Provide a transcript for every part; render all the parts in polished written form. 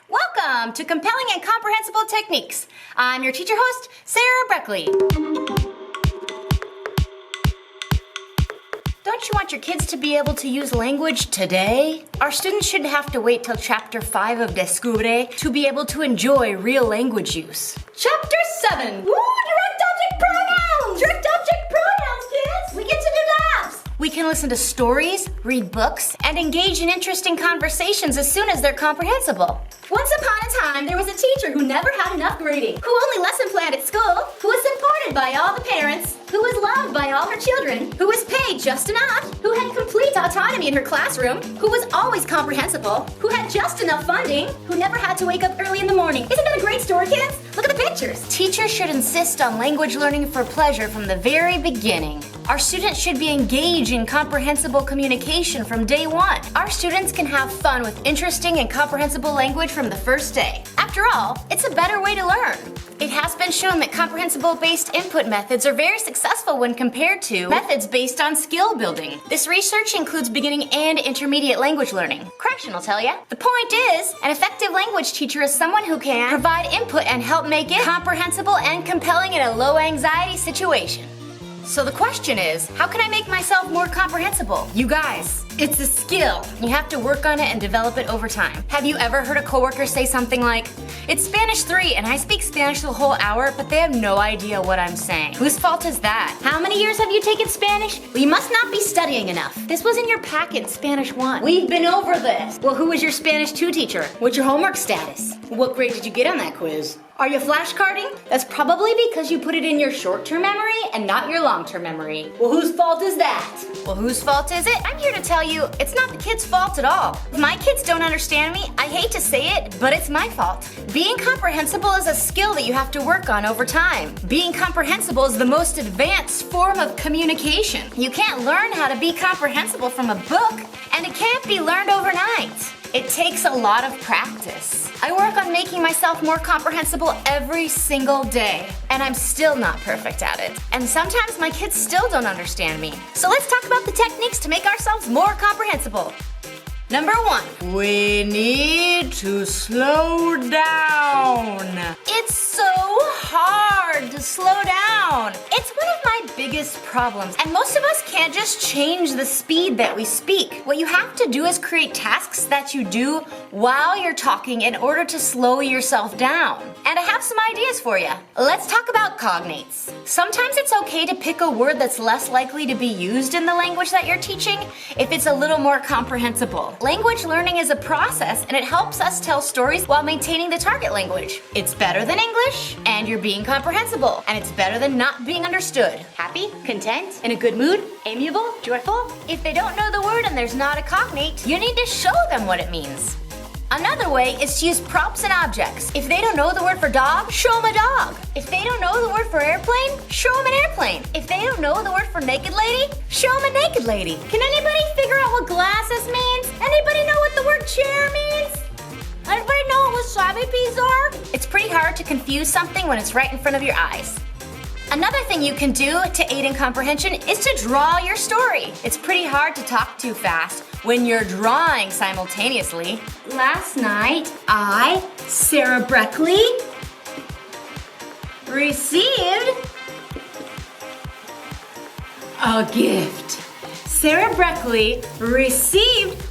Welcome to Compelling and Comprehensible Techniques. I'm your teacher host, Sarah Breckley. Don't you want your kids to be able to use language today? Our students shouldn't have to wait till Chapter 5 of Descubre to be able to enjoy real language use. Chapter 7. Woo! Direct object pronouns! Direct object pronouns, kids! We get to do labs! We can listen to stories, read books, and engage in interesting conversations as soon as they're comprehensible. Once upon a time, there was a teacher who never had enough grading, who only lesson planned at school, who was supported by all the parents, who was loved by all her children, who was paid just enough, who had complete autonomy in her classroom, who was always comprehensible, who had just enough funding, who never had to wake up early in the morning. Isn't that a great story, kids? Look at the pictures. Teachers should insist on language learning for pleasure from the very beginning. Our students should be engaged in comprehensible communication from day one. Our students can have fun with interesting and comprehensible language from the first day. After all, it's a better way to learn. It has been shown that comprehensible-based input methods are very successful when compared to methods based on skill building. This research includes beginning and intermediate language learning. Correction will tell you. The point is, an effective language teacher is someone who can provide input and help make it comprehensible and compelling in a low-anxiety situation. So the question is, how can I make myself more comprehensible? You guys, it's a skill. You have to work on it and develop it over time. Have you ever heard a coworker say something like, "It's Spanish 3 and I speak Spanish the whole hour, but they have no idea what I'm saying"? Whose fault is that? How many years have you taken Spanish? Well, you must not be studying enough. This was in your packet, Spanish 1. We've been over this. Well, who was your Spanish 2 teacher? What's your homework status? What grade did you get on that quiz? Are you flashcarding? That's probably because you put it in your short-term memory and not your long-term memory. Well, whose fault is that? Well, whose fault is it? I'm here to tell you, it's not the kids' fault at all. If my kids don't understand me, I hate to say it, but it's my fault. Being comprehensible is a skill that you have to work on over time. Being comprehensible is the most advanced form of communication. You can't learn how to be comprehensible from a book, and it can't be learned overnight. It takes a lot of practice. I work on making myself more comprehensible every single day, and I'm still not perfect at it. And sometimes my kids still don't understand me. So let's talk about the techniques to make ourselves more comprehensible. Number 1, we need to slow down. It's so hard to slow down. It's one of my biggest problems, and most of us can't just change the speed that we speak. What you have to do is create tasks that you do while you're talking in order to slow yourself down. And I have some ideas for you. Let's talk about cognates. Sometimes it's okay to pick a word that's less likely to be used in the language that you're teaching if it's a little more comprehensible. Language learning is a process, and it helps us tell stories while maintaining the target language. It's better than English, and you're being comprehensible, and it's better than not being understood. Happy, content, in a good mood, amiable, joyful? If they don't know the word and there's not a cognate, you need to show them what it means. Another way is to use props and objects. If they don't know the word for dog, show them a dog. If they don't know the word for airplane, show them an airplane. If they don't know the word for naked lady, show them a naked lady. Can anybody figure out what glasses means? Anybody know what the word chair means? Anybody know what wasabi peas are? It's pretty hard to confuse something when it's right in front of your eyes. Another thing you can do to aid in comprehension is to draw your story. It's pretty hard to talk too fast when you're drawing simultaneously. Last night, I, Sarah Breckley, received a gift. Sarah Breckley received,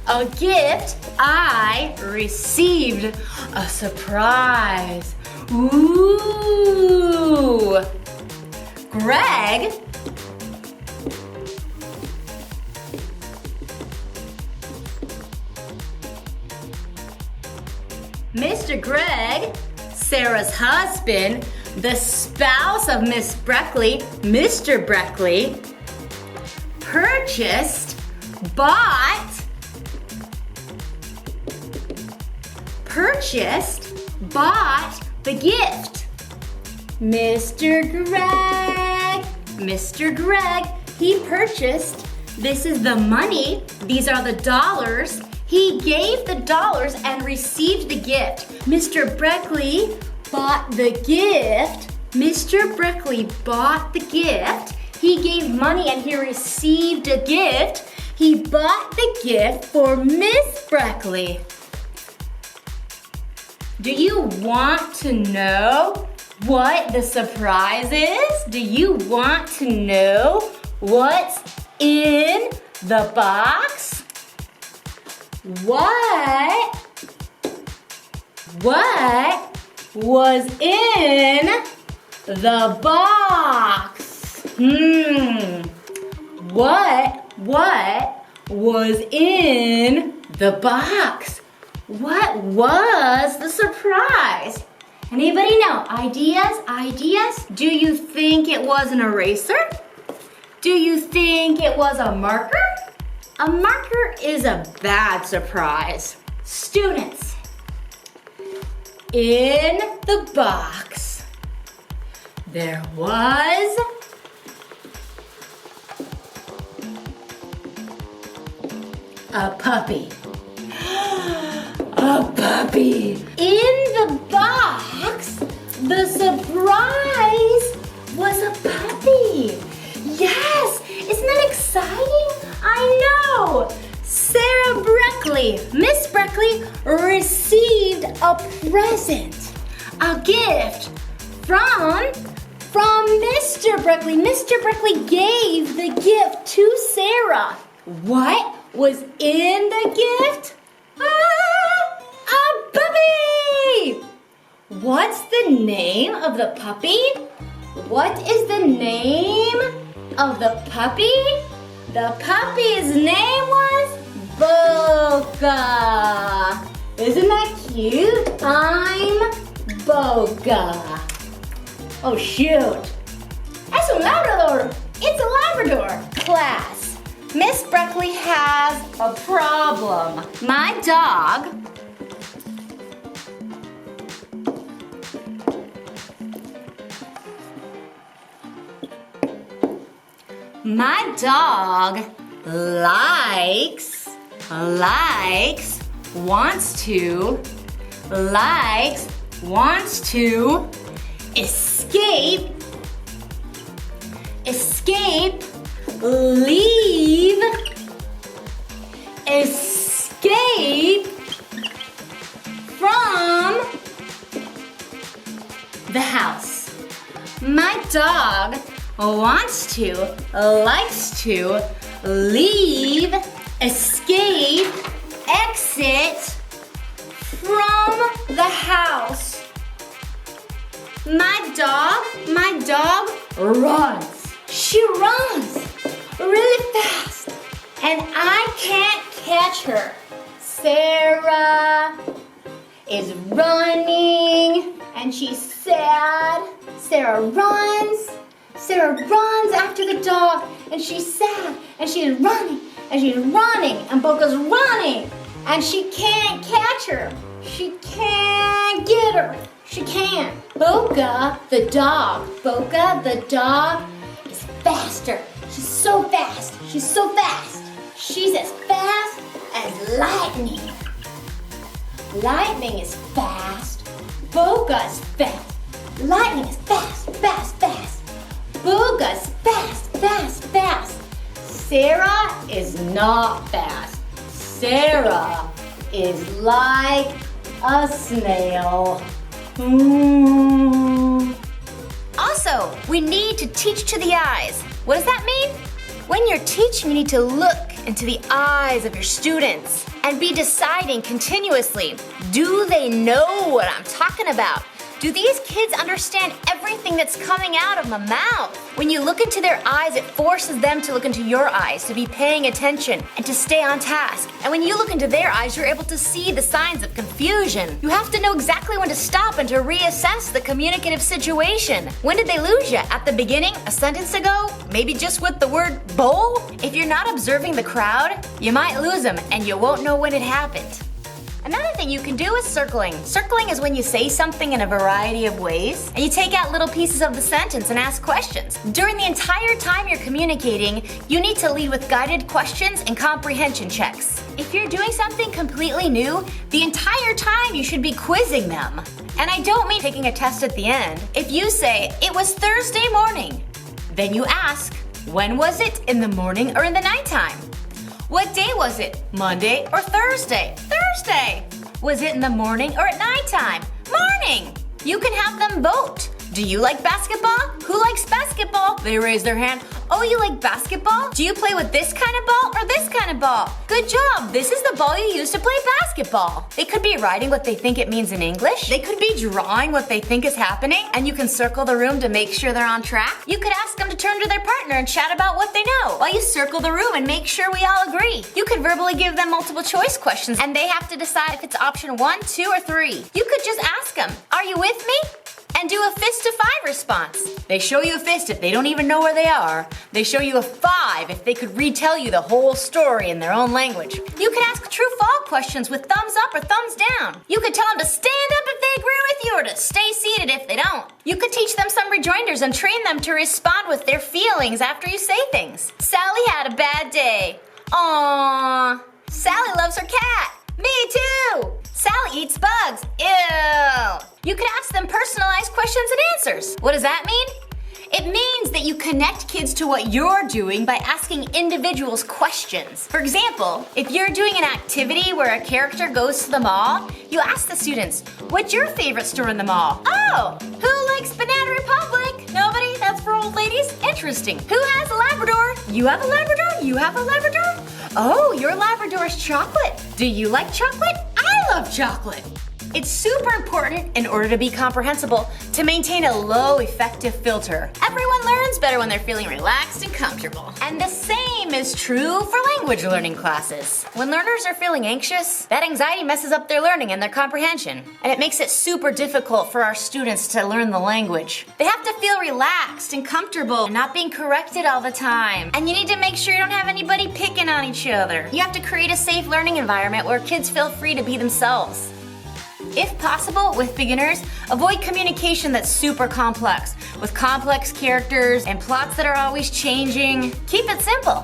a gift. I received a surprise. Ooh. Greg Mr. Greg, Sarah's husband, the spouse of Miss Breckley, Mr. Breckley, bought the gift. Mr. Greg, he purchased, this is the money, these are the dollars. He gave the dollars and received the gift. Mr. Breckley bought the gift. Mr. Breckley bought the gift. He gave money and he received a gift. He bought the gift for Miss Breckley. Do you want to know what the surprise is? Do you want to know what's in the box? What was in the box? What was in the box? What was the surprise? Anybody know? Ideas? Do you think it was an eraser? Do you think it was a marker? A marker is a bad surprise. Students, in the box, there was a puppy. A puppy. In the box, the surprise was a puppy. Yes, isn't that exciting? I know. Sarah Breckley, Miss Breckley, received a present, a gift from Mr. Breckley. Mr. Breckley gave the gift to Sarah. What was in the gift? A puppy! What's the name of the puppy? What is the name of the puppy? The puppy's name was Boca. Isn't that cute? I'm Boca. Oh shoot. Es un labrador. It's a Labrador. Class, Miss Breckley has a problem. My dog wants to escape, escape from the house. My dog likes to leave, escape, exit from the house. My dog runs. She runs really fast, and I can't catch her. Sarah is running, and she's sad. Sarah runs after the dog, and she's sad, and she's running, and Boca's running, and she can't catch her. She can't get her. She can't. Boca the dog is faster. She's so fast. She's as fast as lightning. Lightning is fast. Boca is fast. Lightning is fast. Boca's fast. Sarah is not fast. Sarah is like a snail. Also, we need to teach to the eyes. What does that mean? When you're teaching, you need to look into the eyes of your students and be deciding continuously, do they know what I'm talking about? Do these kids understand everything that's coming out of my mouth? When you look into their eyes, it forces them to look into your eyes, to be paying attention and to stay on task. And when you look into their eyes, you're able to see the signs of confusion. You have to know exactly when to stop and to reassess the communicative situation. When did they lose you? At the beginning? A sentence ago? Maybe just with the word bowl? If you're not observing the crowd, you might lose them and you won't know when it happened. Another thing you can do is circling. Circling is when you say something in a variety of ways, and you take out little pieces of the sentence and ask questions. During the entire time you're communicating, you need to lead with guided questions and comprehension checks. If you're doing something completely new, the entire time you should be quizzing them. And I don't mean taking a test at the end. If you say, it was Thursday morning, then you ask, when was it, in the morning or in the nighttime? What day was it? Monday or Thursday? Thursday! Was it in the morning or at nighttime? learning. You can have them vote. Do you like basketball? Who likes basketball? They raise their hand. Oh, you like basketball? Do you play with this kind of ball or this kind of ball? Good job. This is the ball you use to play basketball. They could be writing what they think it means in English. They could be drawing what they think is happening, and you can circle the room to make sure they're on track. You could ask them to turn to their partner and chat about what they know while you circle the room and make sure we all agree. You could verbally give them multiple choice questions, and they have to decide if it's option 1, 2, or 3. You could just ask them, "Are you with me?" And do a fist to 5 response. They show you a fist if they don't even know where they are. They show you a 5 if they could retell you the whole story in their own language. You could ask true-false questions with thumbs up or thumbs down. You could tell them to stand up if they agree with you or to stay seated if they don't. You could teach them some rejoinders and train them to respond with their feelings after you say things. Sally had a bad day. Aww. Sally loves her cat. Me too. Sally eats bugs. Ew. You could ask them personalized questions and answers. What does that mean? It means that you connect kids to what you're doing by asking individuals questions. For example, if you're doing an activity where a character goes to the mall, you ask the students, "What's your favorite store in the mall?" "Oh, who likes Banana Republic?" "Nobody, that's for old ladies." "Interesting. Who has a Labrador?" "You have a Labrador? You have a Labrador?" "Oh, your Labrador is chocolate. Do you like chocolate?" "I love chocolate." It's super important in order to be comprehensible to maintain a low effective filter. Everyone learns better when they're feeling relaxed and comfortable. And the same is true for language learning classes. When learners are feeling anxious, that anxiety messes up their learning and their comprehension. And it makes it super difficult for our students to learn the language. They have to feel relaxed and comfortable and not being corrected all the time. And you need to make sure you don't have anybody picking on each other. You have to create a safe learning environment where kids feel free to be themselves. If possible, with beginners, avoid communication that's super complex, with complex characters and plots that are always changing. Keep it simple.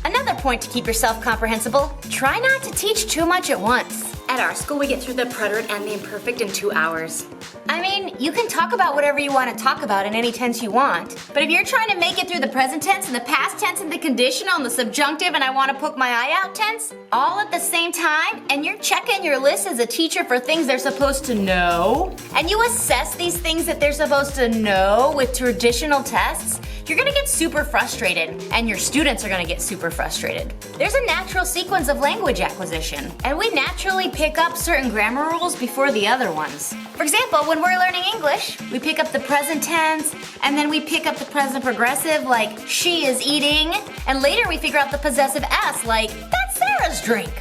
Another point to keep yourself comprehensible, try not to teach too much at once. At our school, we get through the preterite and the imperfect in 2 hours. I mean, you can talk about whatever you want to talk about in any tense you want, but if you're trying to make it through the present tense and the past tense and the conditional and the subjunctive and I want to poke my eye out tense, all at the same time, and you're checking your list as a teacher for things they're supposed to know, and you assess these things that they're supposed to know with traditional tests, you're gonna get super frustrated, and your students are gonna get super frustrated. There's a natural sequence of language acquisition, and we naturally pick up certain grammar rules before the other ones. For example, when we're learning English, we pick up the present tense, and then we pick up the present progressive, like she is eating, and later we figure out the possessive S, like that's Sarah's drink.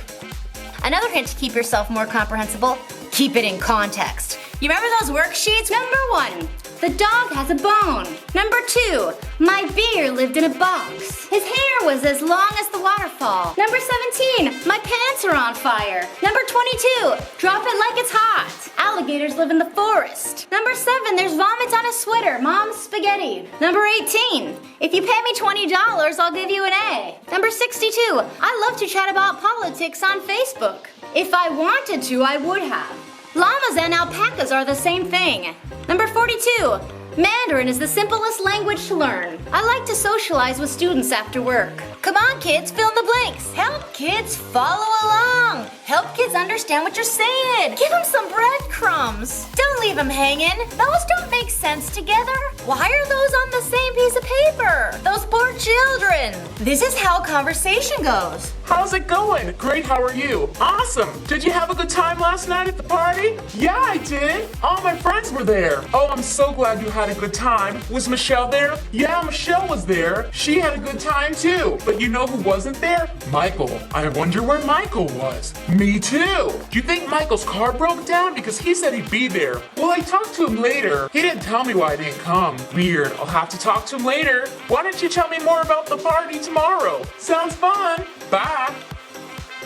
Another hint to keep yourself more comprehensible, keep it in context. You remember those worksheets? Number 1, the dog has a bone. Number 2, my bear lived in a box. His hair was as long as the waterfall. Number 17, my pants are on fire. Number 22, drop it like it's hot. Alligators live in the forest. Number 7, there's vomit on a sweater. Mom's spaghetti. Number 18, if you pay me $20, I'll give you an A. Number 62, I love to chat about politics on Facebook. If I wanted to, I would have. Llamas and alpacas are the same thing. Number 42, Mandarin is the simplest language to learn. I like to socialize with students after work. Come on, kids, fill in the blanks. Help kids follow along. Help kids understand what you're saying. Give them some breadcrumbs. Don't leave them hanging. Those don't make sense together. Why are those on the same piece of paper? Those poor children. This is how conversation goes. How's it going? Great, how are you? Awesome! Did you have a good time last night at the party? Yeah, I did. All my friends were there. Oh, I'm so glad you had a good time. Was Michelle there? Yeah, Michelle was there. She had a good time too. But you know who wasn't there? Michael. I wonder where Michael was. Me too. Do you think Michael's car broke down? Because he said he'd be there. Well, I talked to him later. He didn't tell me why I didn't come. Weird. I'll have to talk to him later. Why don't you tell me more about the party tomorrow? Sounds fun. Bye.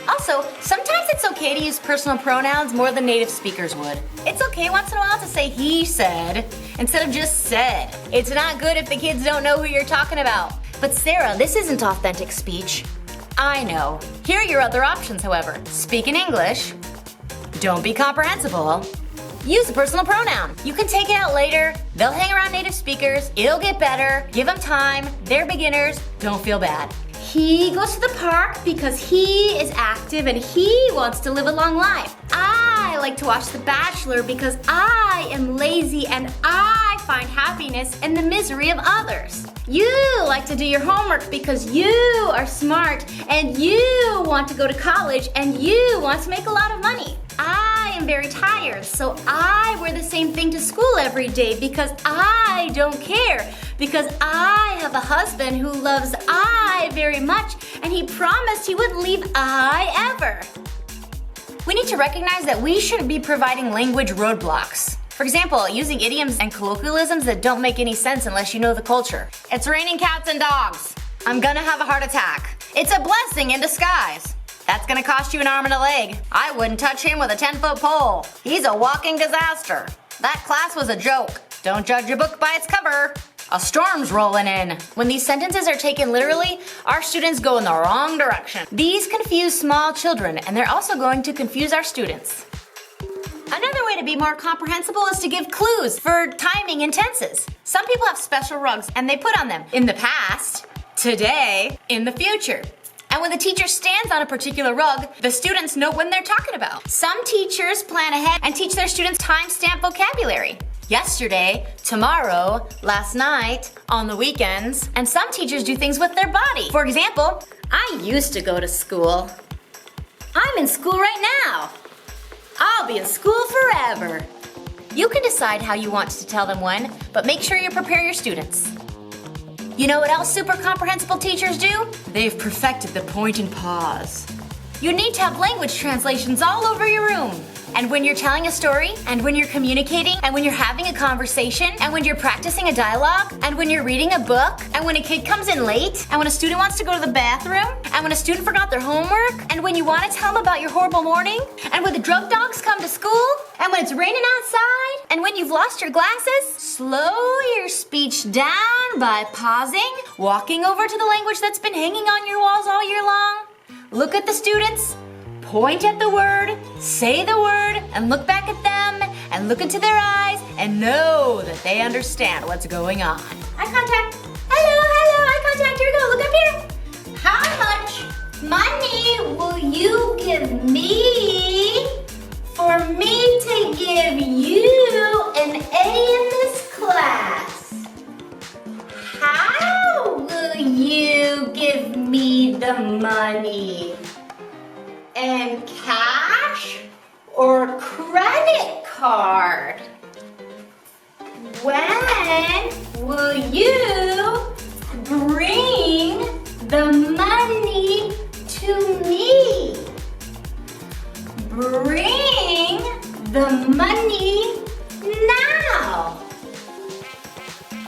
Also, sometimes it's okay to use personal pronouns more than native speakers would. It's okay once in a while to say he said instead of just said. It's not good if the kids don't know who you're talking about. But Sarah, this isn't authentic speech. I know. Here are your other options, however. Speak in English. Don't be comprehensible. Use a personal pronoun. You can take it out later. They'll hang around native speakers. It'll get better. Give them time. They're beginners. Don't feel bad. He goes to the park because he is active and he wants to live a long life. I I like to watch The Bachelor because I am lazy and I find happiness in the misery of others. You like to do your homework because you are smart and you want to go to college and you want to make a lot of money. I am very tired, so I wear the same thing to school every day because I don't care. Because I have a husband who loves I very much and he promised he wouldn't leave I ever. We need to recognize that we shouldn't be providing language roadblocks. For example, using idioms and colloquialisms that don't make any sense unless you know the culture. It's raining cats and dogs. I'm gonna have a heart attack. It's a blessing in disguise. That's gonna cost you an arm and a leg. I wouldn't touch him with a 10-foot pole. He's a walking disaster. That class was a joke. Don't judge a book by its cover. A storm's rolling in. When these sentences are taken literally, our students go in the wrong direction. These confuse small children, and they're also going to confuse our students. Another way to be more comprehensible is to give clues for timing and tenses. Some people have special rugs, and they put on them in the past, today, in the future. And when the teacher stands on a particular rug, the students know when they're talking about. Some teachers plan ahead and teach their students time-stamp vocabulary. Yesterday, tomorrow, last night, on the weekends, and some teachers do things with their body. For example, I used to go to school. I'm in school right now. I'll be in school forever. You can decide how you want to tell them when, but make sure you prepare your students. You know what else super comprehensible teachers do? They've perfected the point and pause. You need to have language translations all over your room. And when you're telling a story, and when you're communicating, and when you're having a conversation, and when you're practicing a dialogue, and when you're reading a book, and when a kid comes in late, and when a student wants to go to the bathroom, and when a student forgot their homework, and when you want to tell them about your horrible morning, and when the drug dogs come to school, and when it's raining outside, and when you've lost your glasses, slow your speech down by pausing, walking over to the language that's been hanging on your walls all year long. Look at the students. Point at the word, say the word, and look back at them, and look into their eyes, and know that they understand what's going on. Eye contact. Hello, eye contact. Here we go. Look up here. How much money will you give me for me to give you an A in this class? How will you give me the money? In cash or credit card? When will you bring the money to me? Bring the money now.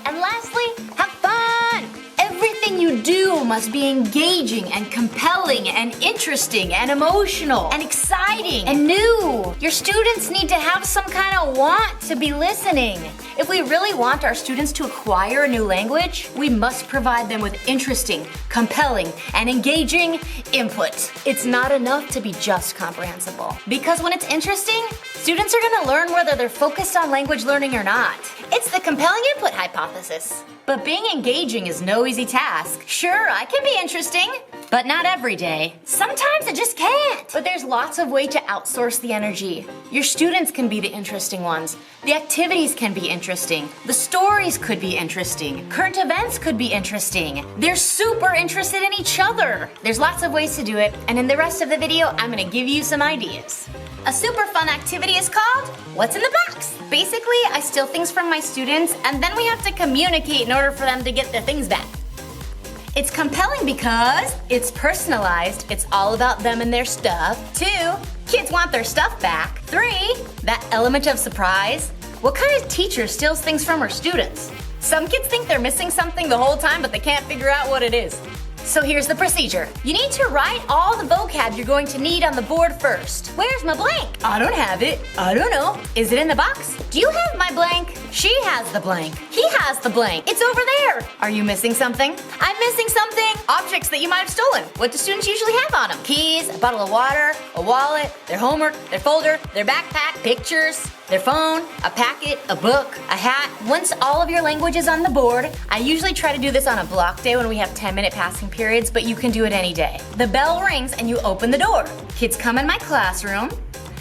And lastly, have fun. Everything you do must be engaging and compelling and interesting and emotional and exciting and new. Your students need to have some kind of want to be listening. If we really want our students to acquire a new language, we must provide them with interesting, compelling, and engaging input. It's not enough to be just comprehensible. Because when it's interesting, students are going to learn whether they're focused on language learning or not. It's the compelling input hypothesis. But being engaging is no easy task. Sure, I can be interesting, but not every day. Sometimes I just can't. But there's lots of ways to outsource the energy. Your students can be the interesting ones. The activities can be interesting. The stories could be interesting. Current events could be interesting. They're super interested in each other. There's lots of ways to do it, and in the rest of the video, I'm gonna give you some ideas. A super fun activity is called What's in the Box? Basically, I steal things from my students, and then we have to communicate in order for them to get their things back. It's compelling because it's personalized. It's all about them and their stuff. 2, kids want their stuff back. 3, that element of surprise. What kind of teacher steals things from her students? Some kids think they're missing something the whole time, but they can't figure out what it is. So here's the procedure. You need to write all the vocab you're going to need on the board first. Where's my blank? I don't have it. I don't know. Is it in the box? Do you have my blank? She has the blank. He has the blank. It's over there. Are you missing something? I'm missing something. Objects that you might have stolen. What do students usually have on them? Keys, a bottle of water, a wallet, their homework, their folder, their backpack, pictures, their phone, a packet, a book, a hat. Once all of your language is on the board, I usually try to do this on a block day when we have 10-minute passing periods, but you can do it any day. The bell rings and you open the door. Kids come in my classroom.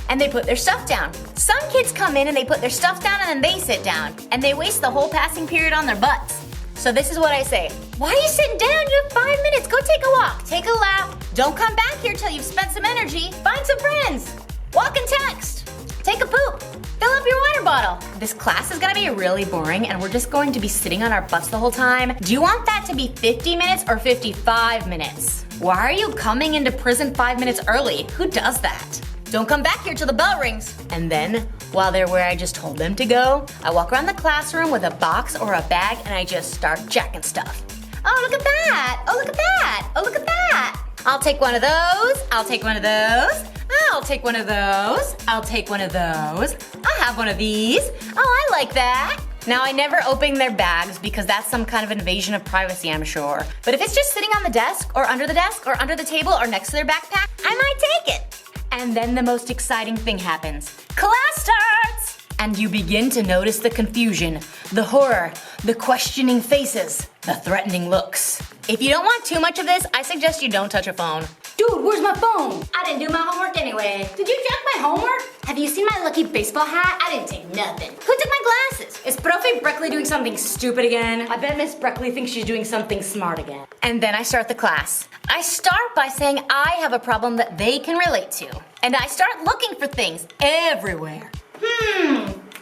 and they put their stuff down. Some kids come in and they put their stuff down and then they sit down, and they waste the whole passing period on their butts. So this is what I say. Why are you sitting down? You have 5 minutes. Go take a walk. Take a lap. Don't come back here till you've spent some energy. Find some friends. Walk and text. Take a poop. Fill up your water bottle. This class is gonna be really boring and we're just going to be sitting on our butts the whole time. Do you want that to be 50 minutes or 55 minutes? Why are you coming into prison 5 minutes early? Who does that? Don't come back here till the bell rings. And then, while they're where I just told them to go, I walk around the classroom with a box or a bag and I just start jacking stuff. Oh, look at that. Oh, look at that. Oh, look at that. I'll take one of those. I'll take one of those. I'll take one of those. I'll take one of those. I'll have one of these. Oh, I like that. Now, I never open their bags because that's some kind of invasion of privacy, I'm sure. But if it's just sitting on the desk or under the table or next to their backpack, I might take it. And then the most exciting thing happens. Class starts! And you begin to notice the confusion, the horror, the questioning faces, the threatening looks. If you don't want too much of this, I suggest you don't touch a phone. Dude, where's my phone? I didn't do my homework anyway. Did you check my homework? Have you seen my lucky baseball hat? I didn't take nothing. Who took my glasses? Is Profe Breckley doing something stupid again? I bet Miss Breckley thinks she's doing something smart again. And then I start the class. I start by saying I have a problem that they can relate to. And I start looking for things everywhere.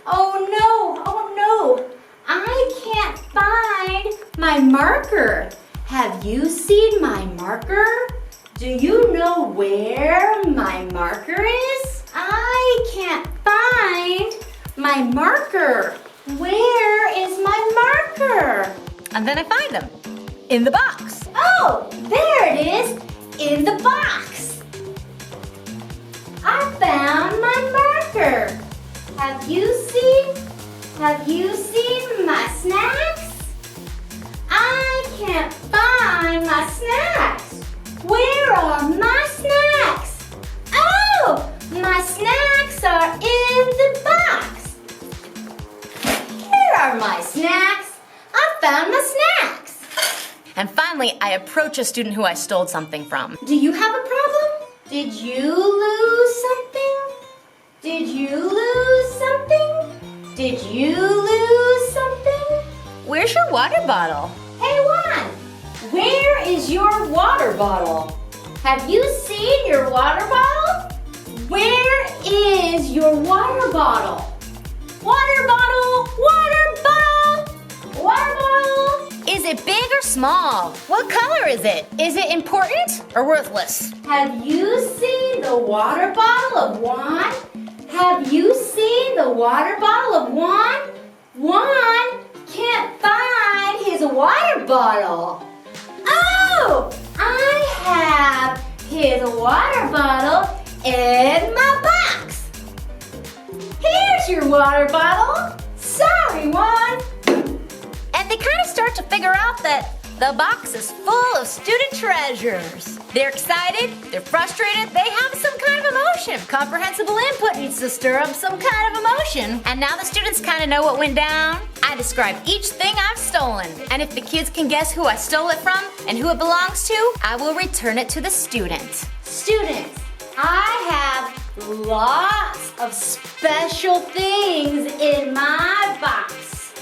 Oh no. I can't find my marker. Have you seen my marker? Do you know where my marker is? I can't find my marker. Where is my marker? And then I find them. In the box. Oh, there it is. In the box. I found my marker. Have you seen my snacks? I can't find my snacks. Where are my snacks? Oh, my snacks are in the box. Here are my snacks. I found my snacks. And finally, I approach a student who I stole something from. Do you have a problem? Did you lose something? Did you lose something? Did you lose something? Where's your water bottle? Hey, Juan, where is your water bottle? Have you seen your water bottle? Where is your water bottle? Water bottle, water bottle, water bottle. Is it big or small? What color is it? Is it important or worthless? Have you seen the water bottle of Juan? Have you seen the water bottle of Juan? Juan can't find his water bottle. Oh, I have his water bottle in my box. Here's your water bottle. Sorry, Juan. And they kind of start to figure out that the box is full of student treasures. They're excited, they're frustrated, they have some kind of emotion. Comprehensible input needs to stir up some kind of emotion. And now the students kind of know what went down. I describe each thing I've stolen. And if the kids can guess who I stole it from and who it belongs to, I will return it to the student. Students, I have lots of special things in my box.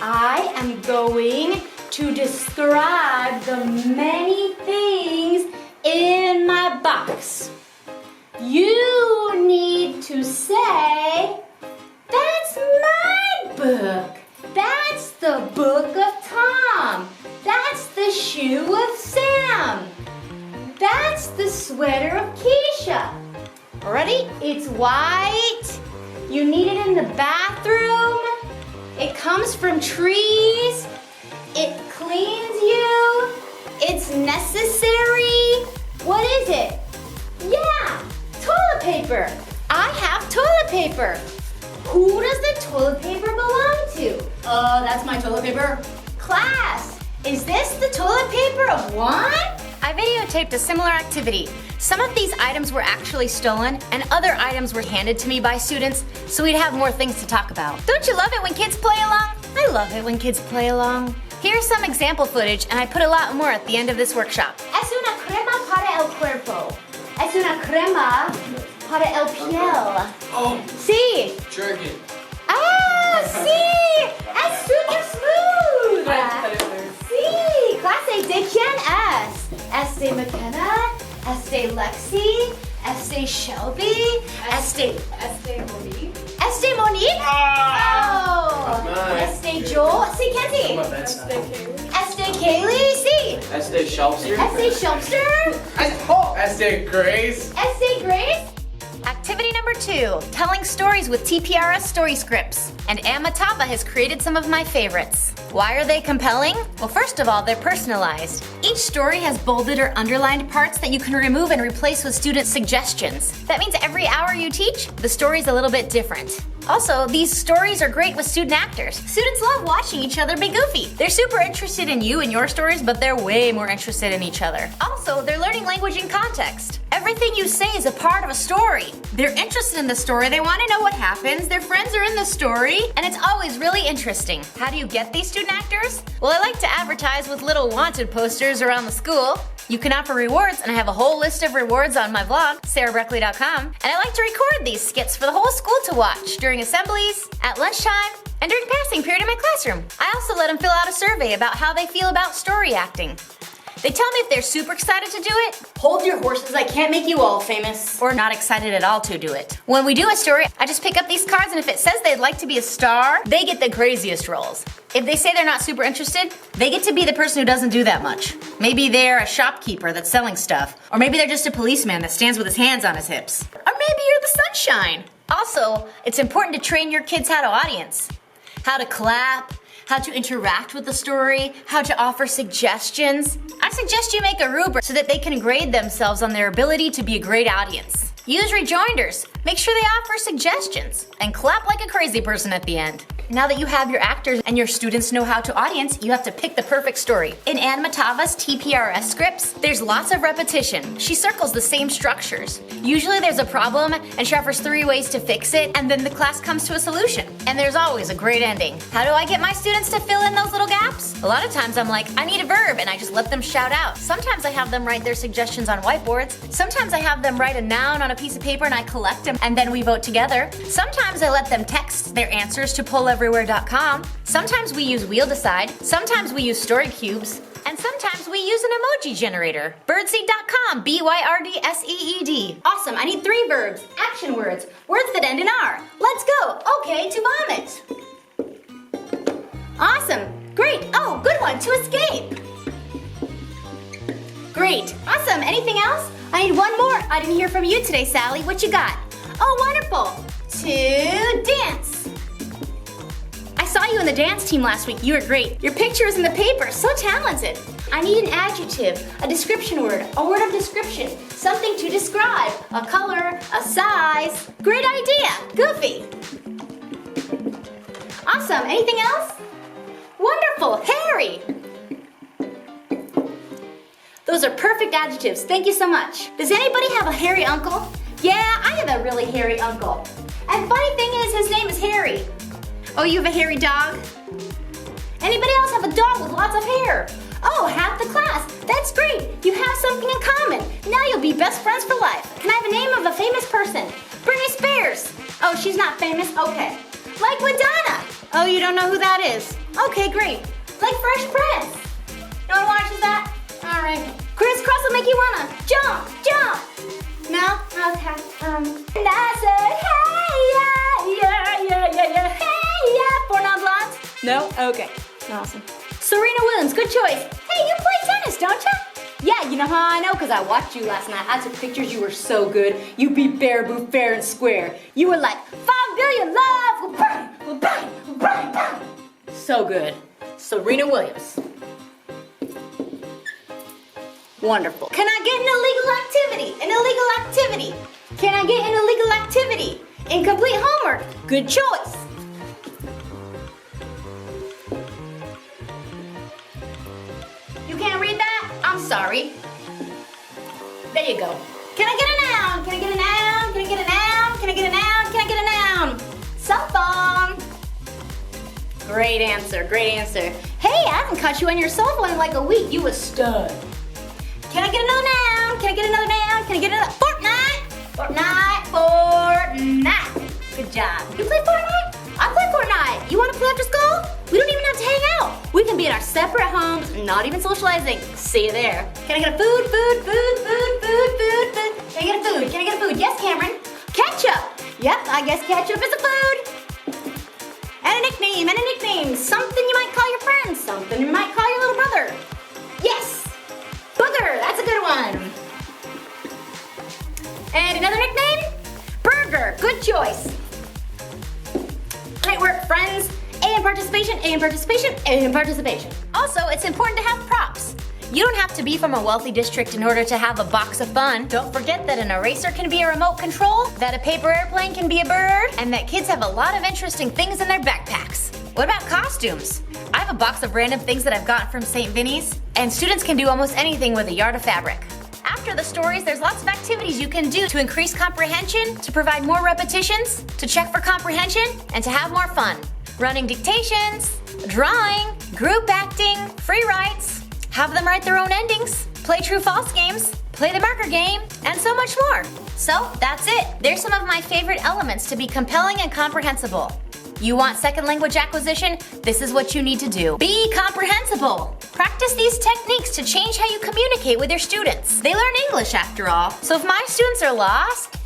I am going to describe the many things in my box. You need to say, that's my book. That's the book of Tom. That's the shoe of Sam. That's the sweater of Keisha. Ready? It's white. You need it in the bathroom. It comes from trees. It cleans you. It's necessary. What is it? Yeah, toilet paper. I have toilet paper. Who does the toilet paper belong to? That's my toilet paper. Class, is this the toilet paper of Juan? I videotaped a similar activity. Some of these items were actually stolen and other items were handed to me by students, so we'd have more things to talk about. Don't you love it when kids play along? I love it when kids play along. Here's some example footage, and I put a lot more at the end of this workshop. Es una crema para el cuerpo. Es una crema para el piel. Oh, Sí. jerkin. Ah, sí. Es super smooth. Sí. Clase, ¿de quién es? ¿Es de McKenna? ¿Es de Lexi? ¿Es de Shelby? ¿Es de Monique. ¿Es de Monique? Oh. Nice. ¿Es de Joel? Sí, Kenzie. Come on, that's ¿Es de Kaylee? Sí. That's the Shelster. ¿Es de Shelster? That's the Grace. ¿Es de Grace? Activity number 2, telling stories with TPRS story scripts. And Amatava has created some of my favorites. Why are they compelling? Well, first of all, they're personalized. Each story has bolded or underlined parts that you can remove and replace with student suggestions. That means every hour you teach, the story's a little bit different. Also, these stories are great with student actors. Students love watching each other be goofy. They're super interested in you and your stories, but they're way more interested in each other. Also, they're learning language in context. Everything you say is a part of a story. They're interested in the story, they want to know what happens, their friends are in the story, and it's always really interesting. How do you get these student actors? Well, I like to advertise with little wanted posters around the school. You can offer rewards, and I have a whole list of rewards on my blog, sarahbreckley.com, and I like to record these skits for the whole school to watch during assemblies, at lunchtime, and during passing period in my classroom. I also let them fill out a survey about how they feel about story acting. They tell me if they're super excited to do it. Hold your horses, I can't make you all famous. Or not excited at all to do it. When we do a story, I just pick up these cards, and if it says they'd like to be a star, they get the craziest roles. If they say they're not super interested, they get to be the person who doesn't do that much. Maybe they're a shopkeeper that's selling stuff. Or maybe they're just a policeman that stands with his hands on his hips. Or maybe you're the sunshine. Also, it's important to train your kids how to audience. How to clap, how to interact with the story, how to offer suggestions. I suggest you make a rubric so that they can grade themselves on their ability to be a great audience. Use rejoinders, make sure they offer suggestions, and clap like a crazy person at the end. Now that you have your actors and your students know how to audience, you have to pick the perfect story. In Ann Matava's TPRS scripts, there's lots of repetition. She circles the same structures. Usually there's a problem, and she offers 3 ways to fix it, and then the class comes to a solution. And there's always a great ending. How do I get my students to fill in those little gaps? A lot of times I'm like, I need a verb, and I just let them shout out. Sometimes I have them write their suggestions on whiteboards. Sometimes I have them write a noun on a piece of paper and I collect them, and then we vote together. Sometimes I let them text their answers to polleverywhere.com. Sometimes we use Wheel Decide. Sometimes we use story cubes. And sometimes we use an emoji generator. Birdseed.com, BYRDSEED. Awesome, I need 3 verbs, action words, words that end in R. Let's go. Okay, to vomit. Awesome, great. Oh, good one, to escape. Great, awesome. Anything else? I need 1 more. I didn't hear from you today, Sally. What you got? Oh, wonderful. To dance. I saw you in the dance team last week. You were great. Your picture is in the paper. So talented. I need an adjective, a description word, a word of description, something to describe, a color, a size. Great idea. Goofy. Awesome. Anything else? Wonderful. Hairy. Those are perfect adjectives. Thank you so much. Does anybody have a hairy uncle? Yeah, I have a really hairy uncle. And funny thing is, his name is Harry. Oh, you have a hairy dog? Anybody else have a dog with lots of hair? Oh, half the class. That's great. You have something in common. Now you'll be best friends for life. Can I have a name of a famous person? Britney Spears. Oh, she's not famous? Okay. Like Madonna. Oh, you don't know who that is? Okay, great. Like Fresh Prince. No one watches that? All right. Crisscross will make you wanna jump, jump. No? Okay. And I said, hey, yeah, hey, yeah. Four non-blondes? No? Okay. Awesome. Serena Williams, good choice. Hey, you play tennis, don't you? Yeah, you know how I know? Because I watched you last night. I took pictures. You were so good. You beat Baraboo fair and square. You were like, 5 billion love. Bang, bang, bang, bang. So good. Serena Williams. Wonderful. Can I get an illegal activity? An illegal activity. Can I get an illegal activity? Incomplete homework. Good choice. You can't read that? I'm sorry. There you go. Can I get a noun? Can I get a noun? Can I get a noun? Can I get a noun? Can I get a noun? Cell phone. Great answer, great answer. Hey, I haven't caught you on your cell phone in like a week. You a stud. Can I get another noun? Can I get another noun? Can I get another? Fortnite! Fortnite! Fortnite. Good job. You play Fortnite? I play Fortnite. You want to play after school? We don't even have to hang out. We can be at our separate homes, not even socializing. See you there. Can I get a food? Can I get a food? Can I get a food? Yes, Cameron. Ketchup. Yep, I guess ketchup is a food. And a nickname, Something you might call your friends, something you might call your little brother. Yes. Booger, that's a good one. And another nickname? Burger, good choice. Great work, friends. A in participation, A in participation, A in participation. Also, it's important to have props. You don't have to be from a wealthy district in order to have a box of fun. Don't forget that an eraser can be a remote control, that a paper airplane can be a bird, and that kids have a lot of interesting things in their backpacks. What about costumes? I have a box of random things that I've gotten from St. Vinny's, and students can do almost anything with a yard of fabric. After the stories, there's lots of activities you can do to increase comprehension, to provide more repetitions, to check for comprehension, and to have more fun. Running dictations, drawing, group acting, free writes, have them write their own endings, play true-false games, play the marker game, and so much more. So that's it. There's some of my favorite elements to be compelling and comprehensible. You want second language acquisition? This is what you need to do. Be comprehensible. Practice these techniques to change how you communicate with your students. They learn English after all. So if my students are lost,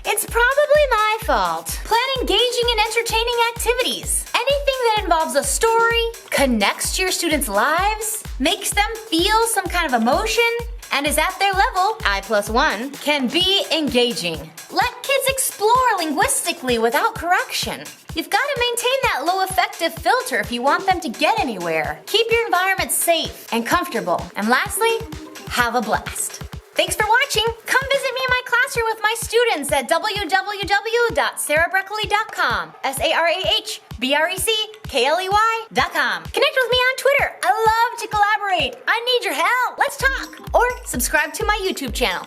it's probably my fault. Plan engaging and entertaining activities. Anything that involves a story, connects to your students' lives, makes them feel some kind of emotion, and is at their level, I+1, can be engaging. Let kids explore linguistically without correction. You've got to maintain that low effective filter if you want them to get anywhere. Keep your environment safe and comfortable. And lastly, have a blast. Thanks for watching. Come visit me in my classroom with my students at www.sarahbreckley.com. SARAHBRECKLEY.com. Connect with me on Twitter. I love to collaborate. I need your help. Let's talk. Or subscribe to my YouTube channel.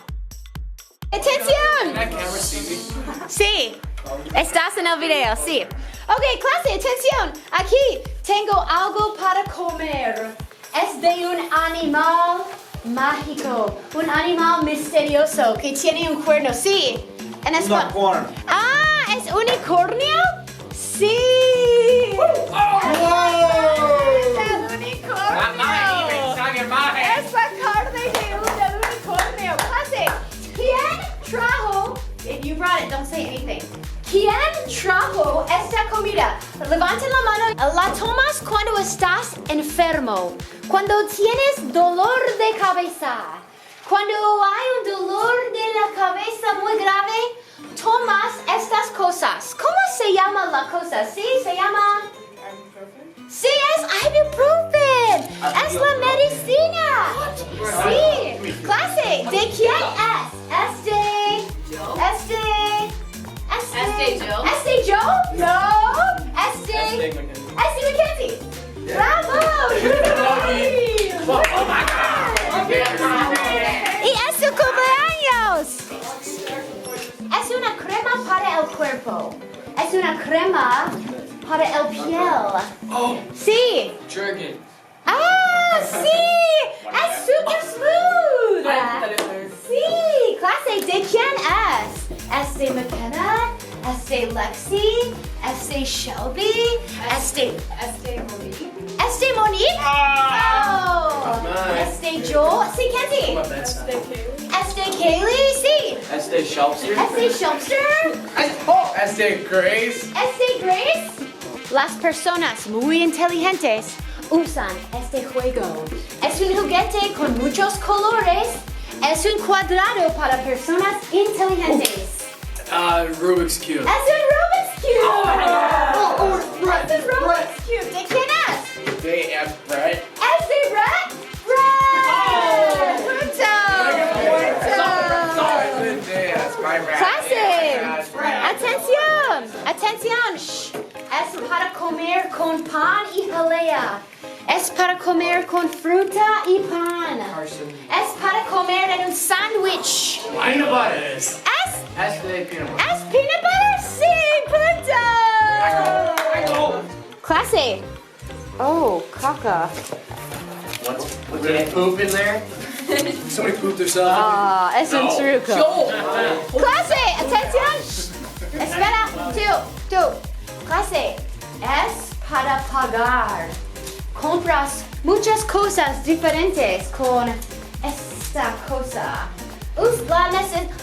Atención. Can that camera see me? Sí. Estás en el video, sí. Ok, clase, atención. Aquí tengo algo para comer. Es de un animal mágico, un animal misterioso que tiene un cuerno, sí. En español. Unicorn. Ah, ¿es unicornio? Sí. Es el unicornio. Es la carne de un unicornio. Clase, ¿quién trajo? If you brought it, don't say anything. ¿Quién trajo esta comida? Levanten la mano. La tomas cuando estás enfermo. Cuando tienes dolor de cabeza. Cuando hay un dolor de la cabeza muy grave, tomas estas cosas. ¿Cómo se llama la cosa? Sí, se llama... Sí, es ibuprofen. Es la medicina. Sí. Clase, ¿de quién es? Este Joe? No. Este Mackenzie. Bravo. Oh my God. Y es su cumpleaños. Es una crema para el cuerpo. Es una crema para el piel. Oh. Sí. Jergen. Ah, sí. Es super smooth. Sí. Clase, ¿de quién es? Es de McKenna. Es de Lexi. Es de Shelby. Es de Monique. Oh. Es de Joel. Sí, Kenzie. Es de Kaylee. Sí. Es de Shelster. Es de Shelster. Es de Grace. Es de Grace. Las personas muy inteligentes usan este juego. Es un juguete con muchos colores. Es un cuadrado para personas inteligentes. Rubik's Cube. Es un Rubik's Cube. Es un Rubik's Cube. ¿De quién es? De Brett. Es de Brett. Punto. Clase. Atención. Shh. Es para comer con pan y jalea. Es para comer con fruta y pan. Es para comer en un sándwich. Peanut butter. Es de peanut butter. ¿Es peanut butter? Sí, punto. Clase. Oh, caca. Was there poop in there? Somebody pooped herself. Es un truco. Clase, atención. Espera, tú. Clase, es para pagar. Compras muchas cosas diferentes con esta cosa.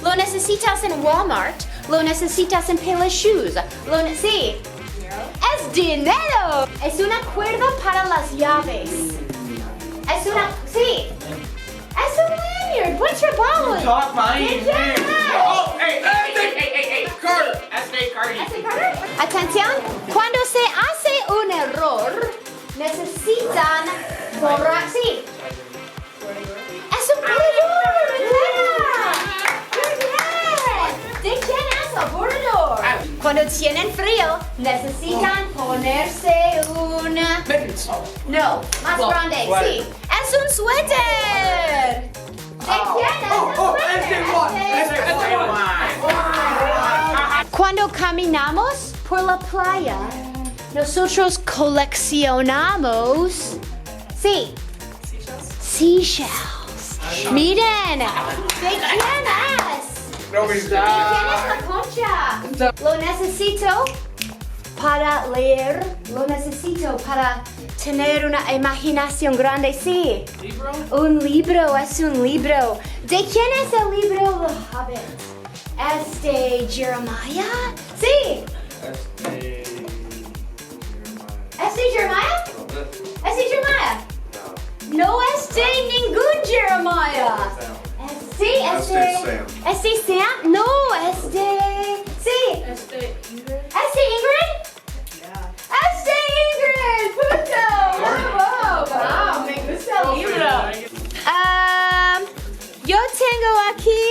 Lo necesitas en Walmart. Lo necesitas en Pele Shoes. Sí. Es dinero. Es una cuerda para las llaves. Sí. Es un lanyard. Buen trabajo. Talk mine. Good job. Oh, hey, Carter. Carter. Atención. Cuando se hace un error, necesitan borrar. Sí. Es un borrador. Muy bien. ¿De quién es el borrador? Cuando tienen frío, necesitan ponerse un... No, más grande, sí. Es un suéter. ¿De quién es el suéter? Cuando caminamos por la playa, nosotros coleccionamos... Sí. Seashells. Miren. ¿De quién es? Nobody's ¿De quién es la concha? Lo necesito para leer. Lo necesito para tener una imaginación grande. Sí. ¿Libro? Un libro, es un libro. ¿De quién es el libro The Hobbit? ¿Es de Jeremiah? Sí. ¿Es de Jeremiah? ¿Es de Jeremiah? No es de ningún Jeremiah. Sí, es de Sam. No, es de... Sí. ¿Es de Ingrid? Es de Ingrid. Punto. Bravo. Wow, me gusta el libro. Yo tengo aquí...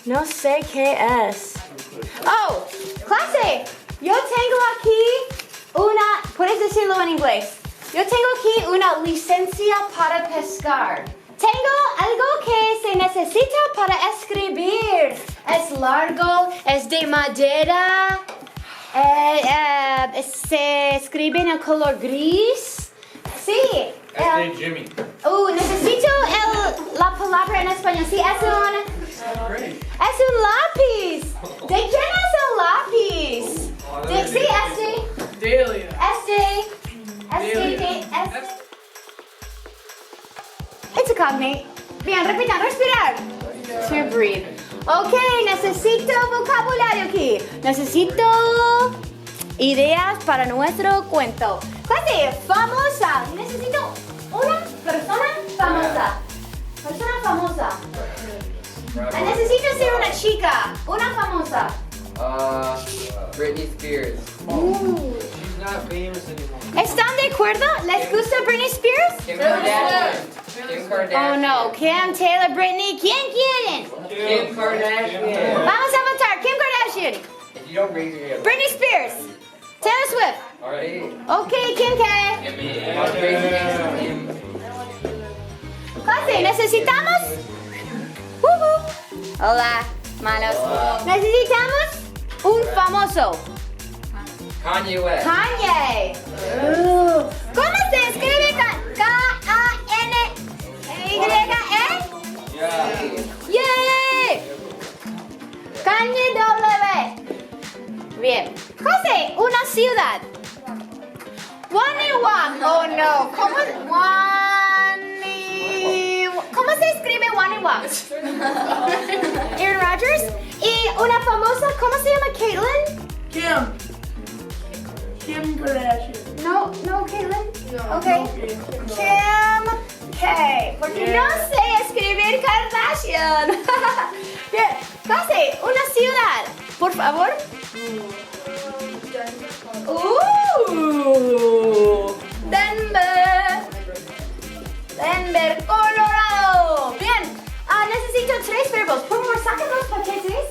No sé qué es. Oh, clase. Yo tengo aquí una... ¿Puedes decirlo en inglés? Yo tengo aquí una licencia para pescar. Tengo algo que se necesita para escribir. Es largo, es de madera, se escribe en el color gris. Sí. Jimmy. Necesito la palabra en español. Sí, es un lápiz. ¿De quién es el lápiz? Sí, es de... Delia. It's a cognate. Bien, repitan, respirar. To breathe. Ok, necesito vocabulario aquí. Necesito ideas para nuestro cuento. Clase, famosa. Necesito una persona famosa. Persona famosa. Necesito ser una chica. Una famosa. Britney Spears. She's not famous anymore. ¿Están de acuerdo? ¿Les gusta Britney Spears? Kim Kardashian. Kim Kardashian. Oh no, Kim, Taylor, Britney. ¿Quién quieren? Kim Kardashian. Vamos a votar. Kim Kardashian. If you don't raise your hand. Britney Spears. Taylor Swift. Alright. Ok, Kim K. Clase, necesitamos. Hola, manos. Necesitamos un famoso. Kanye West. Kanye. ¿Cómo se escribe K-A-N-Y-E? ¡Yay! Kanye W. Bien. José, una ciudad. Waniwak. Oh no. ¿Cómo se escribe Waniwak? Aaron Rodgers. Y una famosa, ¿cómo se llama? Caitlyn. Kim Kardashian. No, Caitlyn. No, Okay. no, Kim. Kim K. Porque no sé escribir Kardashian. Bien. José, una ciudad. Por favor. Denver, Colorado. Bien. Necesito 3 verbos. Por favor, saquen los paquetes.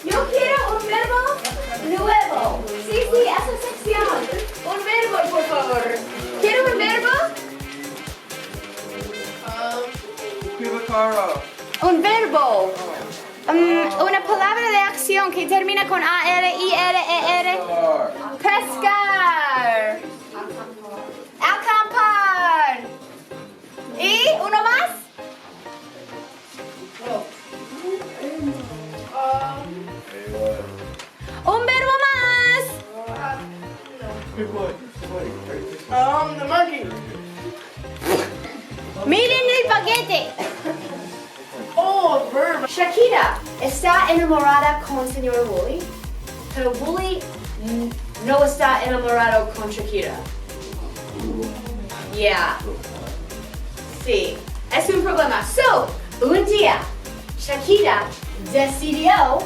Yo quiero un verbo nuevo. Sí, esa sección. Un verbo, por favor. ¿Quiero un verbo? Un verbo. Una palabra de acción que termina con A-R-I-R-E-R. Pescar. Y uno más. Un verbo más. The monkey. Miren el paquete. Oh, verb. Shakira está enamorada con señor Wooly, pero Wooly no está enamorado con Shakira. Yeah. Sí, es un problema. So, un día, Shakira decidió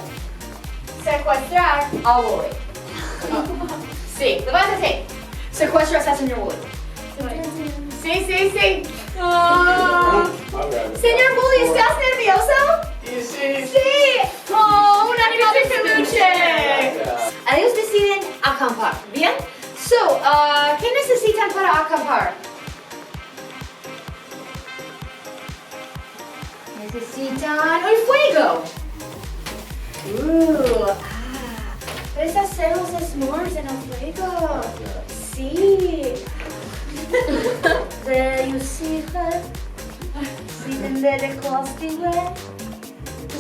secuestrar a Wooly. Sí, levántate. Secuestras a señor Wooly. Sí. Oh. Señor Wooly, ¿estás nervioso? Sí. Oh, un animal de peluche. Ellos deciden acampar, ¿bien? So, ¿qué necesitan para acampar? Necesitan un fuego. ¿Puedes hacer los s'mores en el fuego? Sí. You see her? See them better closely way?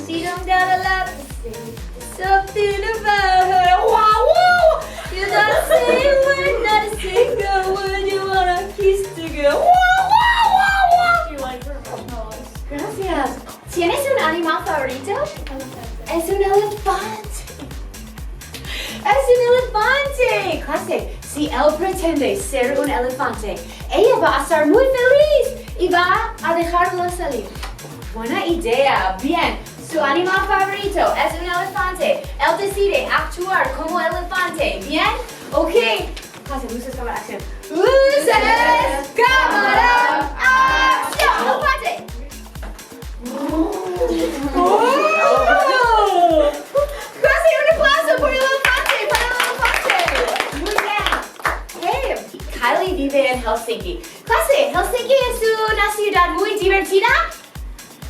See them down the lap? Something about her. Wow! You don't say a word, not a single word. You wanna kiss the girl. Wow! You like her marshmallows? Gracias. ¿Tienes un animal favorito? Es un elefante. Es un elefante. Clase, si él pretende ser un elefante, ella va a estar muy feliz y va a dejarlo salir. Buena idea. Bien. Su animal favorito es un elefante. Él decide actuar como elefante. ¿Bien? Ok. Clase, luces, cámara, acción. Luces, cámara, acción. Elefante. Clase, un aplauso por el elefante, Muy bien. Hey, Kylie vive en Helsinki. Clase, ¿Helsinki es una ciudad muy divertida?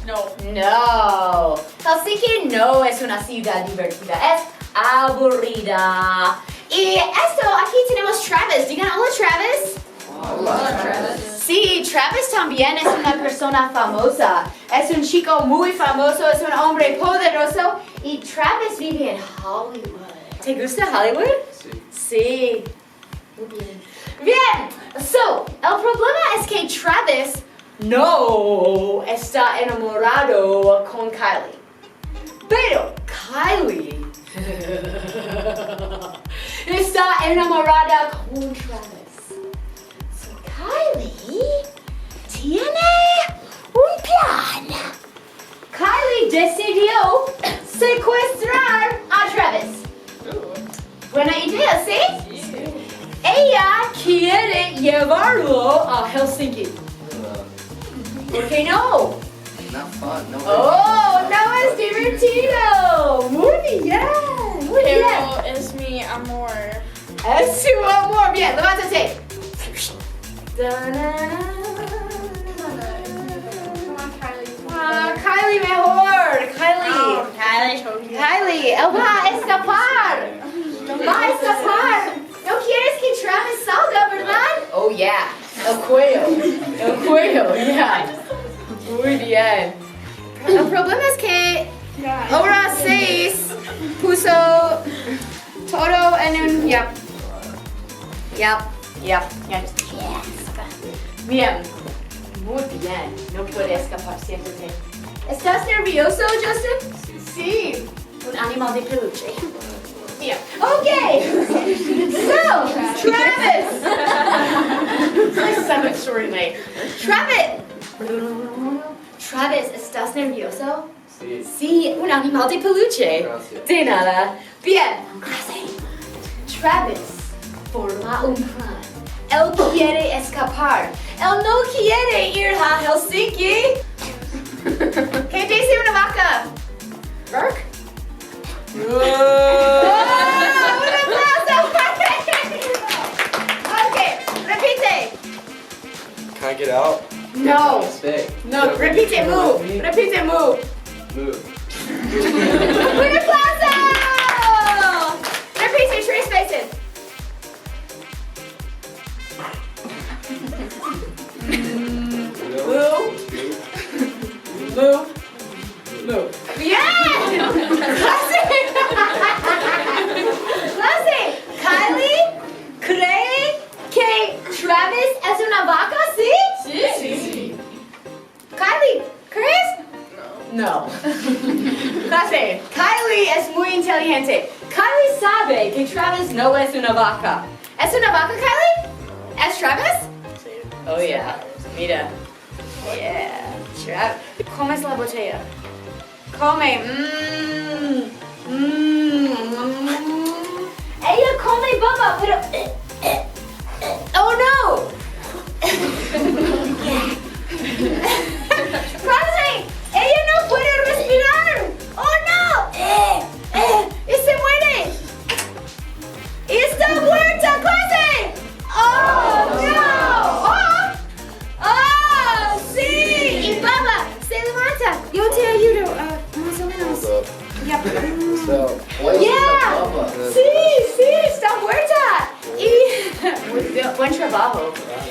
No. No. Helsinki no es una ciudad divertida, es aburrida. Y esto, aquí tenemos Travis. Digan hola, Travis. Hola, Travis. Sí, Travis también es una persona famosa. Es un chico muy famoso, es un hombre poderoso. Y Travis vive en Hollywood. ¿Te gusta Hollywood? Sí. Sí. Muy bien. Bien. So, el problema es que Travis no está enamorado con Kylie. Pero Kylie está enamorada con Travis. So Kylie tiene un plan. Kylie decidió secuestrar a Travis. Buena idea, ¿sí? Ella quiere llevarlo a Helsinki. ¿Por qué no? Not fun, no. Oh, no es divertido. Muy bien, muy bien. Pero es mi amor. Es su amor. Bien, levántate. Come on, Kylie. Kylie mejor. Kylie. Kylie, él va a escapar. Va a escapar. ¿No quieres que Travis salga, verdad? Oh, yeah. El cuello, yeah. Muy bien. El problema es que hora 6 puso todo en un... Yep. Bien. Muy bien. No puede escapar, siéntate. ¿Estás nervioso, Justin? Sí. Un animal de peluche. Bien. Okay. So, Travis. I suck at story night. Travis, ¿estás nervioso? Sí. Sí, un animal de peluche. Gracias. De nada. Bien. Travis forma un plan. Él quiere escapar. Él no quiere ir a Helsinki. ¿Qué dice una vaca? Burke? ¡Oh! ¡Un aplauso! Ok, repite. Can I get out? No. Stay. No, repite, move. Repite, move. Move. ¡Un aplauso! Repite 3 veces. Move. Clase, Kylie es muy inteligente. Kylie sabe que Travis no es una vaca. ¿Es una vaca, Kylie? ¿Es Travis? Oh yeah, mira. Yeah, Travis. ¿Cómo es la botella? Come. Ella come baba, pero... Oh no! Clase, ella no puede respirar. Oh no! Y se muere. Y está muerta, clase. Oh no! Oh, sí. Y baba, se levanta. Yo te ayudo, más o menos. Ya. So, what is Yeah. the bubba? Sí, está muerta. Y buen trabajo.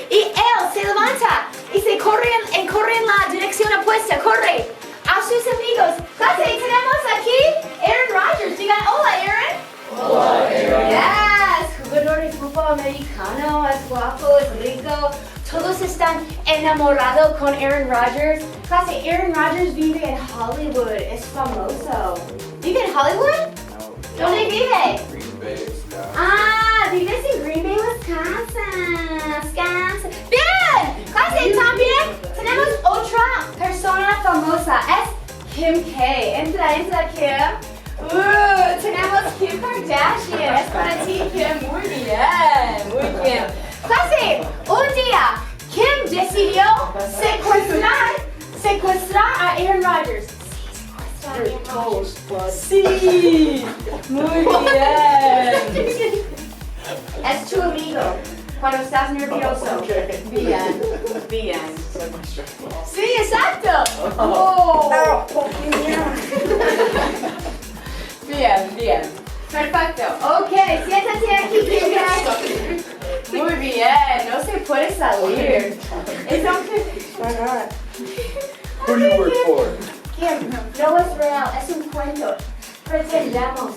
Y él se levanta y se corre en la dirección opuesta. Corre a sus amigos. Clase, tenemos aquí Aaron Rodgers. Digan hola, Aaron. Hola, Aaron. Yes, jugador de fútbol americano, es guapo, es rico. Todos están enamorados con Aaron Rodgers. Clase, Aaron Rodgers vive en Hollywood, es famoso. ¿Vive en Hollywood? ¿Dónde vive? Green Bay, Scott. Ah, vives en Green Bay, Wisconsin. Bien, clase, también tenemos otra persona famosa, es Kim K. Entra, Kim. Tenemos Kim Kardashian, es para ti, Kim. Muy bien. Clase, un día, Kim decidió secuestrar a Aaron Rodgers. Sí, muy bien. Es tu amigo cuando estás nervioso. Bien. Sí, exacto. Oh. Bien. Perfecto. Ok, siéntate aquí, Kim. Muy bien, no se puede salir. Who do you work for? Kim, no es real, es un cuento. Pretendamos.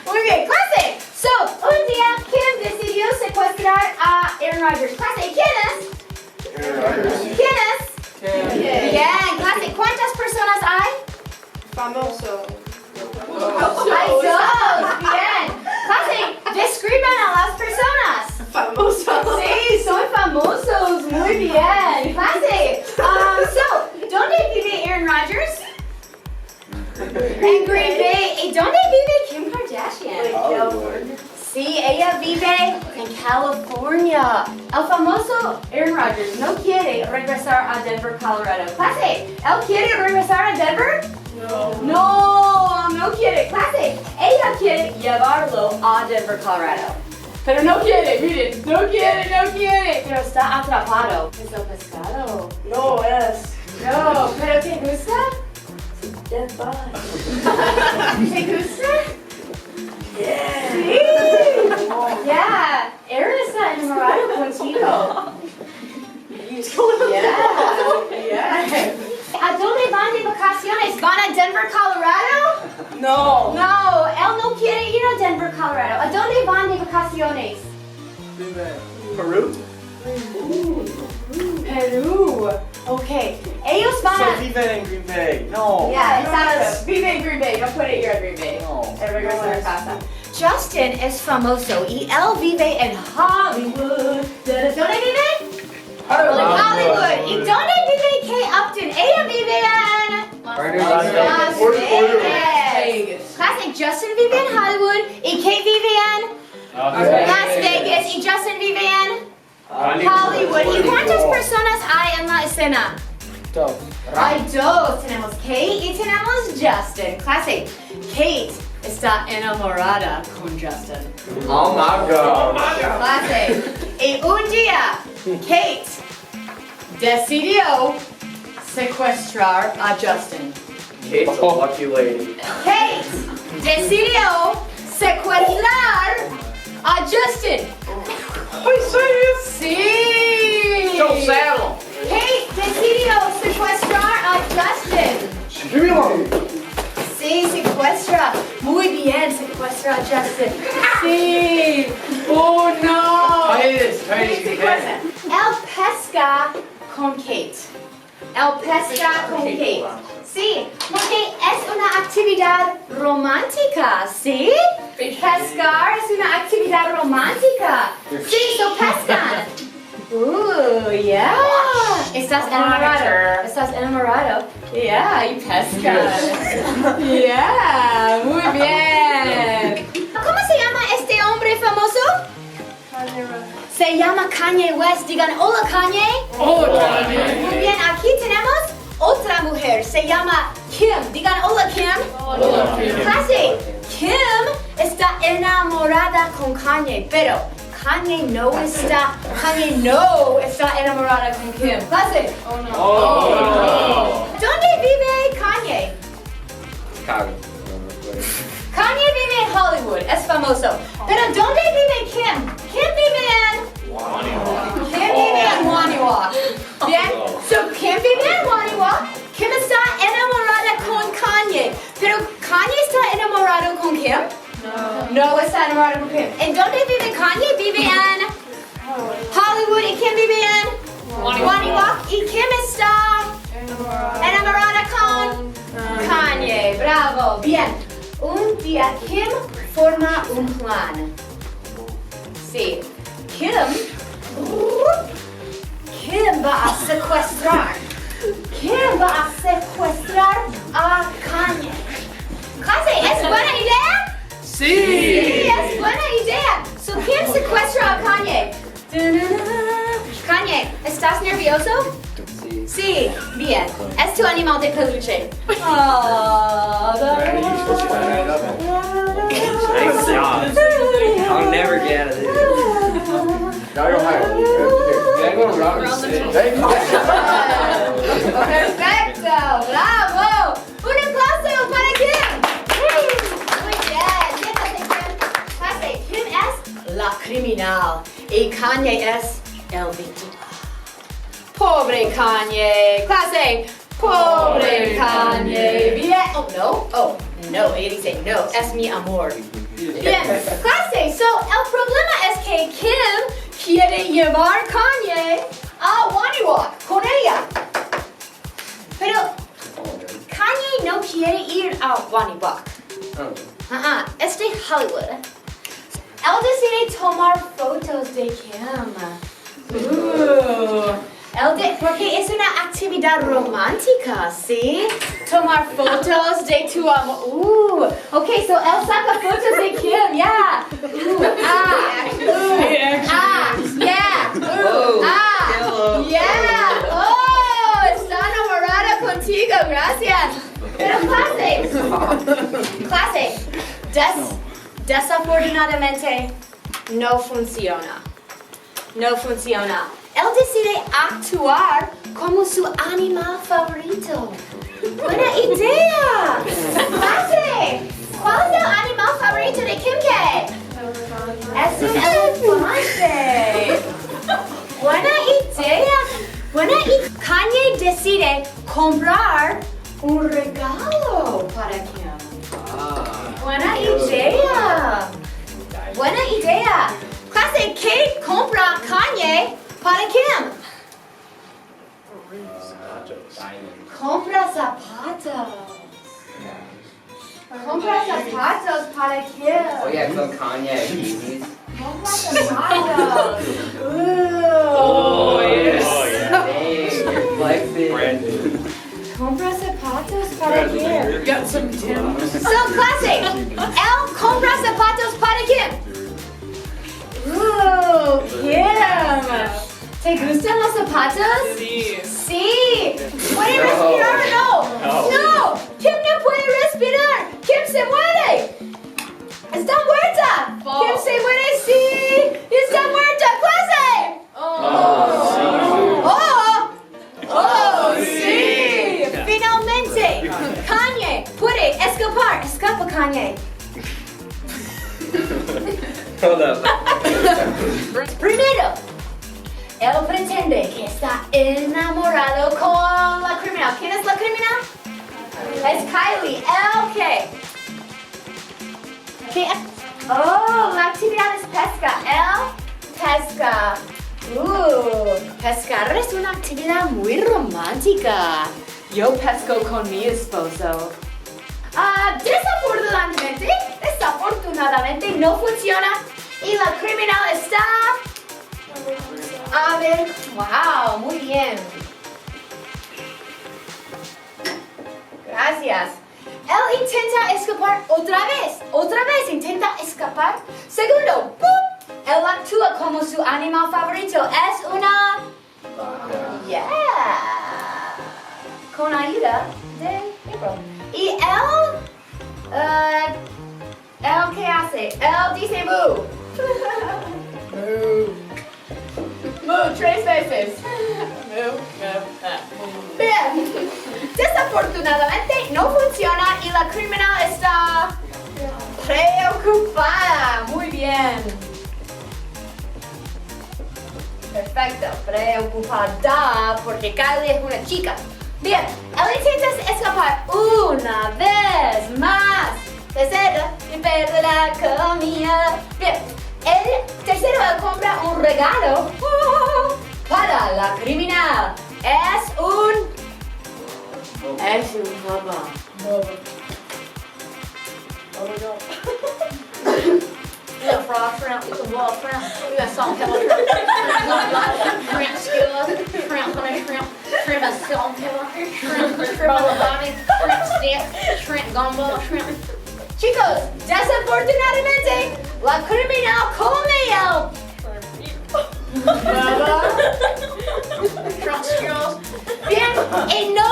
Muy bien, clase. So, un día Kim decidió secuestrar a Aaron Rodgers. Clase, ¿quién es? Aaron Rodgers. ¿Quién es? Bien, clase, ¿cuántas personas hay? Famoso. Hay dos. Bien. Clase, describan a las personas. Famoso. Sí, son famosos. Muy bien. Clase. So, ¿dónde vive Aaron Rodgers? En Green Bay. ¿Y dónde vive Kim Kardashian? Hollywood. Sí, ella vive en California. El famoso Aaron Rodgers no quiere regresar a Denver, Colorado. Clase, ¿él quiere regresar a Denver? No quiere. Clase, ella quiere llevarlo a Denver, Colorado. Pero no quiere, miren, no quiere. Pero está atrapado. Es el pescado. No es. No, pero ¿te gusta? ¿Te gusta? Sí. Yeah. Aaron está enamorado contigo. Yeah. ¿A dónde van de vacaciones? ¿Van a Denver, Colorado? No. No, él no quiere ir a Denver, Colorado. ¿A dónde van de vacaciones? Peru? Perú. Ok. Ellos van So a... viven en Green Bay. No. Yeah, exacto. Vive en Green Bay. No puede ir a Green Bay. No. Él regresa a casa. Justin es famoso y él vive en Hollywood. ¿Dónde vive? Hollywood. ¿Y dónde vive Kate Upton? Ella vive en... Las Vegas. Classic, Justin vive en Hollywood y Kate vive en... Las Vegas y Justin vive en... Hollywood. ¿Y cuántas personas hay en la escena? Dos. Hay dos. Tenemos Kate y tenemos Justin. Classic. Kate está enamorada con Justin. Oh my god. Classic. Y un día, Kate decidió secuestrar a Justin. Kate's a lucky lady. Kate decidió secuestrar a Justin. Sí. Saddle. Kate decidió secuestrar a Justin. Give me one. Sí, secuestra. Muy bien, secuestra a Justin. Sí. Oh no. Try this. Sí, secuestra. Él pesca con Kate. Él pesca con Kate. Sí, porque es una actividad romántica, ¿sí? Pescar es una actividad romántica. Sí, so pescan. Yeah. Estás enamorado. Estás enamorado. Yeah, y pescas. Yeah, muy bien. ¿Cómo se llama este hombre famoso? Se llama Kanye West. Digan, hola Kanye. Hola, Muy bien, aquí tenemos otra mujer. Se llama Kim. Digan, hola Kim. Hola, Kim. Clase. Kim está enamorada con Kanye, pero Kanye no está enamorada con Kim. Clase. ¿Dónde vive Kanye? Chicago. Kanye vive en Hollywood, es famoso. Pero ¿dónde vive Kim? Kim vive en Waniwa. Bien, so Kim vive en Waniwa. Kim está enamorada con Kanye. Pero Kanye está enamorado con Kim? No está enamorado con Kim. ¿En dónde vive Kanye? Vive en Hollywood y Kim vive en Waniwa. Y Kim está enamorada con Kanye. Bravo, bien. Un día Kim forma un plan. Sí, Kim va a secuestrar. Kim va a secuestrar a Kanye. Clase, ¿es buena idea? Sí, es buena idea. So Kim secuestra a Kanye. Kanye, ¿estás nervioso? Sí, bien. Es tu animal de peluche. I'll never get out of this. Now you're hired. Can I go around and sit? Perfecto, bravo. Un aplauso para Kim. Muy bien, siéntate Kim. Clase, Kim es la criminal y Kanye es el víctima. Pobre Kanye. Clase, pobre Kanye. Bien. Oh, no, ella dice no, es mi amor. Bien, clase, so el problema es que Kim quiere llevar Kanye a Waniwa con ella. Pero Kanye no quiere ir a Waniwa. Es de Hollywood. Él decide tomar fotos de Kim. Porque es una actividad romántica, ¿sí? Tomar fotos de tu amor. Okay, so él saca fotos de Kim, yeah. Yeah. Oh, está enamorada contigo, gracias. Pero clase, desafortunadamente no funciona. Él decide actuar como su animal favorito. ¡Buena idea! Clase, ¿cuál es el animal favorito de Kim K? Es un elefante. Buena idea. Kanye decide comprar un regalo para Kim. Buena idea. Clase, ¿qué compra Kanye para Kim? Compra zapatos para Kim. Oh yeah, so Kanye. He's Compra zapatos. Oh yeah. Dang, you're flexing. Compra zapatos para Kim. Got some Timbs. So, clase, él compra zapatos para Kim. Kim. ¿Te gustan los zapatos? Sí. ¿Puede respirar o no? No. Kim no puede respirar. Kim se muere. Está muerta. Kim se muere, sí. Está muerta. ¡Clase! Oh, sí. Finalmente, Kanye puede escapar. Escapa, Kanye. Hold up. Primero, él pretende que está enamorado con la criminal. ¿Quién es la criminal? Es Kylie. ¿El qué? ¿Qué es? Oh, la actividad es pesca. Él pesca. Pescar es una actividad muy romántica. Yo pesco con mi esposo. Desafortunadamente no funciona y la criminal está... A ver, wow, muy bien. Gracias. Él intenta escapar otra vez intenta escapar. Segundo, ¡pum! Él actúa como su animal favorito. Es una... Yeah. Con ayuda de April. Y él ¿qué hace? Él dice moo. Moo 3 veces. Bien. Desafortunadamente no funciona y la criminal está preocupada. Muy bien. Perfecto. Preocupada porque Kylie es una chica. Bien. Él intenta escapar una vez más. Tercero, y pierde la comida. Bien. Tercero, él compra un regalo para la criminal. Es un baba. We got frog shrimp, we got wall shrimp, we got salt and pepper shrimp, shrimp skewers, shrimp honey shrimp, shrimp and salt and pepper, shrimp balabani, shrimp stick, shrimp gumbo, shrimp. Chicos, desafortunadamente, la criminal come shrimp skewers. Bien, y no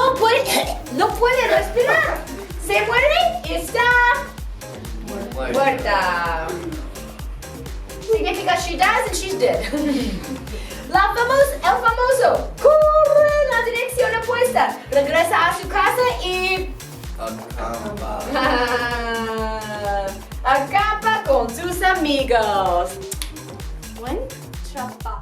puede respirar. Se muere y está muerta. Significa she dies and she's dead. El famoso corre en la dirección opuesta, regresa a su casa y acampa con sus amigos. Buen trabajo.